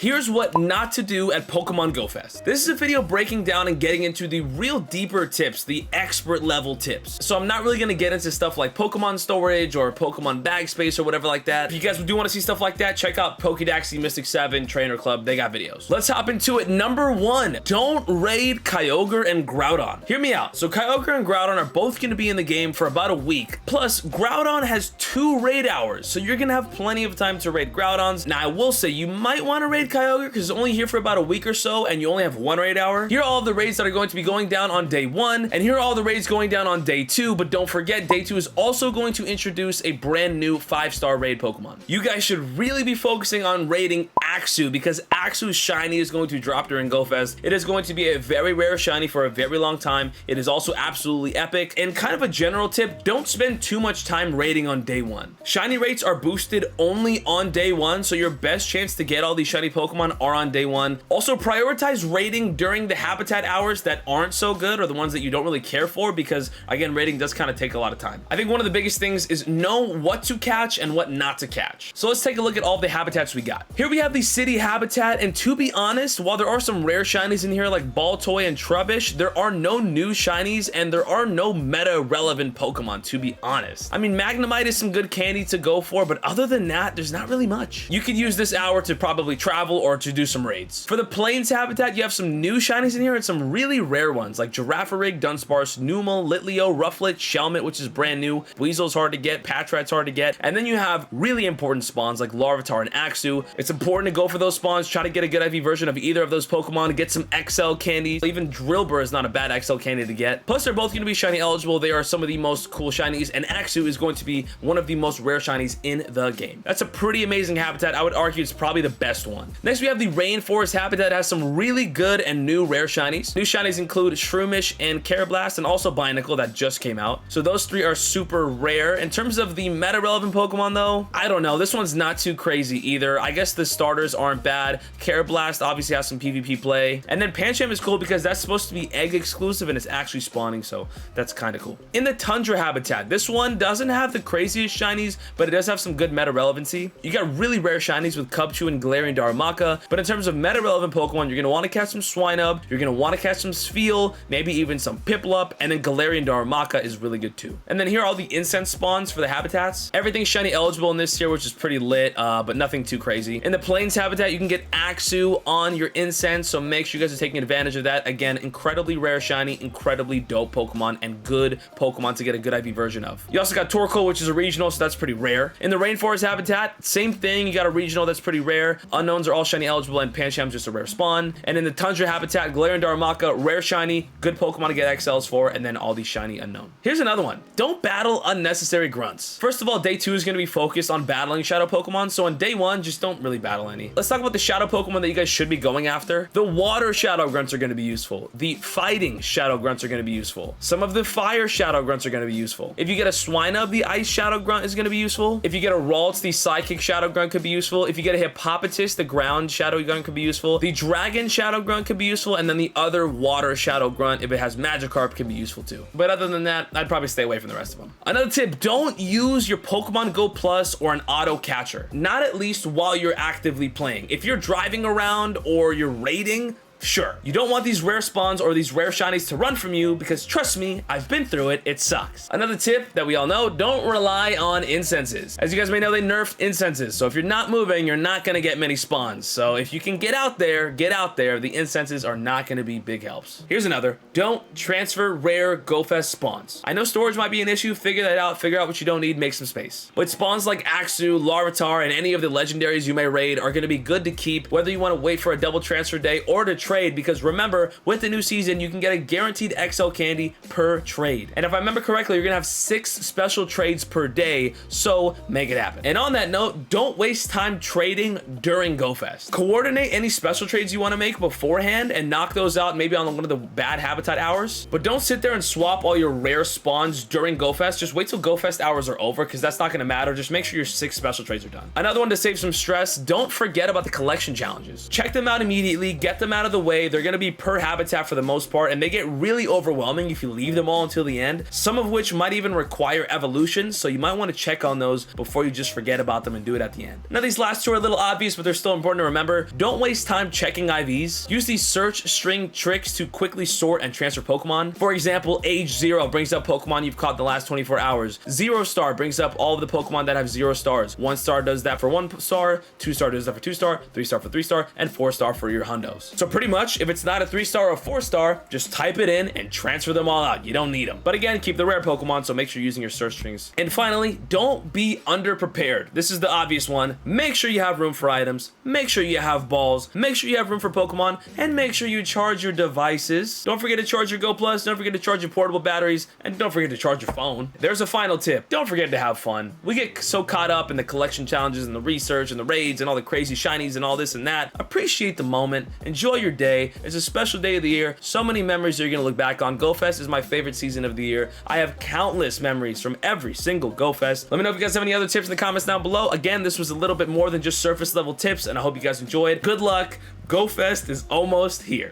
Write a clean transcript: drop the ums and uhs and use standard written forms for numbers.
Here's what not to do at Pokemon GO Fest. This is a video breaking down and getting into the real deeper tips, the expert level tips. So I'm not really gonna get into stuff like Pokemon storage or Pokemon bag space or whatever like that. If you guys do want to see stuff like that, check out Pokédex, Mystic 7, Trainer Club, they got videos. Let's hop into it. Number 1, don't raid Kyogre and Groudon. Hear me out. So Kyogre and Groudon are both gonna be in the game for about a week. Plus, Groudon has 2 raid hours, so you're gonna have plenty of time to raid Groudons. Now, I will say you might want to raid Kyogre because it's only here for about a week or so, and you only have 1 raid hour. Here are all the raids that are going to be going down on day 1, and here are all the raids going down on day 2, but don't forget, day 2 is also going to introduce a brand new 5-star raid Pokemon. You guys should really be focusing on raiding Axew because Axew's shiny is going to drop during GO Fest. It is going to be a very rare shiny for a very long time. It is also absolutely epic, and kind of a general tip, don't spend too much time raiding on day 1. Shiny rates are boosted only on day 1, so your best chance to get all these shiny Pokemon are on day 1. Also, prioritize raiding during the habitat hours that aren't so good or the ones that you don't really care for because, again, raiding does kind of take a lot of time. I think one of the biggest things is know what to catch and what not to catch. So let's take a look at all the habitats we got. Here we have the city habitat, and to be honest, while there are some rare shinies in here like Baltoy and Trubbish, there are no new shinies and there are no meta relevant Pokemon, to be honest. I mean, Magnemite is some good candy to go for, but other than that, there's not really much. You could use this hour to probably travel or to do some raids. For the plains habitat, you have some new shinies in here and some really rare ones like Girafarig, Dunsparce, Numel, Litleo, Rufflet, Shelmet, which is brand new, Weasel's hard to get, Patrat's hard to get, and then you have really important spawns like Larvitar and Axew. It's important to go for those spawns, try to get a good IV version of either of those Pokemon, get some XL candies. Even Drillbur is not a bad XL candy to get. Plus, they're both going to be shiny eligible. They are some of the most cool shinies, and Axew is going to be one of the most rare shinies in the game. That's a pretty amazing habitat. I would argue it's probably the best one. Next, we have the Rainforest habitat that has some really good and new rare shinies. New shinies include Shroomish and Carablast, and also Binacle that just came out. So those 3 are super rare. In terms of the meta relevant Pokemon though, I don't know. This one's not too crazy either. I guess the starters aren't bad. Carablast obviously has some PvP play. And then Pancham is cool because that's supposed to be egg exclusive and it's actually spawning, so that's kind of cool. In the Tundra habitat, this one doesn't have the craziest shinies, but it does have some good meta relevancy. You got really rare shinies with Cubchoo and Galarian Darumaka, but in terms of meta relevant Pokemon, you're going to want to catch some Swinub, you're going to want to catch some Spheal, maybe even some Piplup, and then Galarian Darumaka is really good too. And then here are all the incense spawns for the habitats. Everything's shiny eligible in this tier, which is pretty lit, but nothing too crazy. In the plains habitat, you can get Axew on your incense, so make sure you guys are taking advantage of that. Again, incredibly rare shiny, incredibly dope Pokemon, and good Pokemon to get a good IV version of. You also got Torkoal, which is a regional, so that's pretty rare. In the rainforest habitat, same thing, you got a regional that's pretty rare. Unknowns are all shiny eligible, and Pancham's just a rare spawn. And in the tundra habitat, Galarian Darumaka, rare shiny, good Pokemon to get XLs for, and then all these shiny unknown. Here's another one. Don't battle unnecessary grunts. First of all, day 2 is going to be focused on battling shadow Pokemon, so on day 1, just don't really battle any. Let's talk about the shadow Pokemon that you guys should be going after. The water shadow grunts are going to be useful. The fighting shadow grunts are going to be useful. Some of the fire shadow grunts are going to be useful. If you get a Swinub, the ice shadow grunt is going to be useful. If you get a Ralts, the psychic shadow grunt could be useful. If you get a Hippopotas, the ground shadow grunt could be useful. The dragon shadow grunt could be useful, and then the other water shadow grunt, if it has Magikarp, can be useful too. But other than that, I'd probably stay away from the rest of them. Another tip, don't use your Pokemon Go Plus or an auto catcher. Not at least while you're actively playing. If you're driving around or you're raiding, sure. You don't want these rare spawns or these rare shinies to run from you because trust me, I've been through it, it sucks. Another tip that we all know, don't rely on Incenses. As you guys may know, they nerfed Incenses. So if you're not moving, you're not gonna get many spawns. So if you can get out there, the Incenses are not gonna be big helps. Here's another, don't transfer rare GO Fest spawns. I know storage might be an issue, figure that out, figure out what you don't need, make some space. But spawns like Axew, Larvitar, and any of the legendaries you may raid are gonna be good to keep, whether you wanna wait for a double transfer day or to trade, because remember, with the new season, you can get a guaranteed XL candy per trade. And if I remember correctly, you're gonna have 6 special trades per day, so make it happen. And on that note, don't waste time trading during GO Fest. Coordinate any special trades you wanna make beforehand and knock those out maybe on one of the bad habitat hours, but don't sit there and swap all your rare spawns during GO Fest. Just wait till GO Fest hours are over, because that's not gonna matter. Just make sure your 6 special trades are done. Another one to save some stress, don't forget about the collection challenges. Check them out immediately, get them out of the way. They're going to be per habitat for the most part, and they get really overwhelming if you leave them all until the end, some of which might even require evolution, so you might want to check on those before you just forget about them and do it at the end. Now, these last two are a little obvious, but they're still important to remember. Don't waste time checking IVs. Use these search string tricks to quickly sort and transfer Pokemon. For example, age 0 brings up Pokemon you've caught in the last 24 hours. 0 star brings up all of the Pokemon that have 0 stars. 1 star does that for 1 star, 2 star does that for 2 star, 3 star for 3 star, and 4 star for your hundos. So pretty much, if it's not a 3 star or a 4 star, just type it in and transfer them all out. You don't need them. But again, keep the rare Pokemon, so make sure you're using your search strings. And finally, don't be underprepared. This is the obvious one. Make sure you have room for items. Make sure you have balls. Make sure you have room for Pokemon, and make sure you charge your devices. Don't forget to charge your Go Plus. Don't forget to charge your portable batteries, and don't forget to charge your phone. There's a final tip. Don't forget to have fun. We get so caught up in the collection challenges and the research and the raids and all the crazy shinies and all this and that. Appreciate the moment. Enjoy your day. It's a special day of the year. So many memories that you're gonna look back on. Go Fest is my favorite season of the year. I have countless memories from every single Go Fest. Let me know if you guys have any other tips in the comments down below. Again, this was a little bit more than just surface level tips, and I hope you guys enjoyed. Good luck. Go Fest is almost here.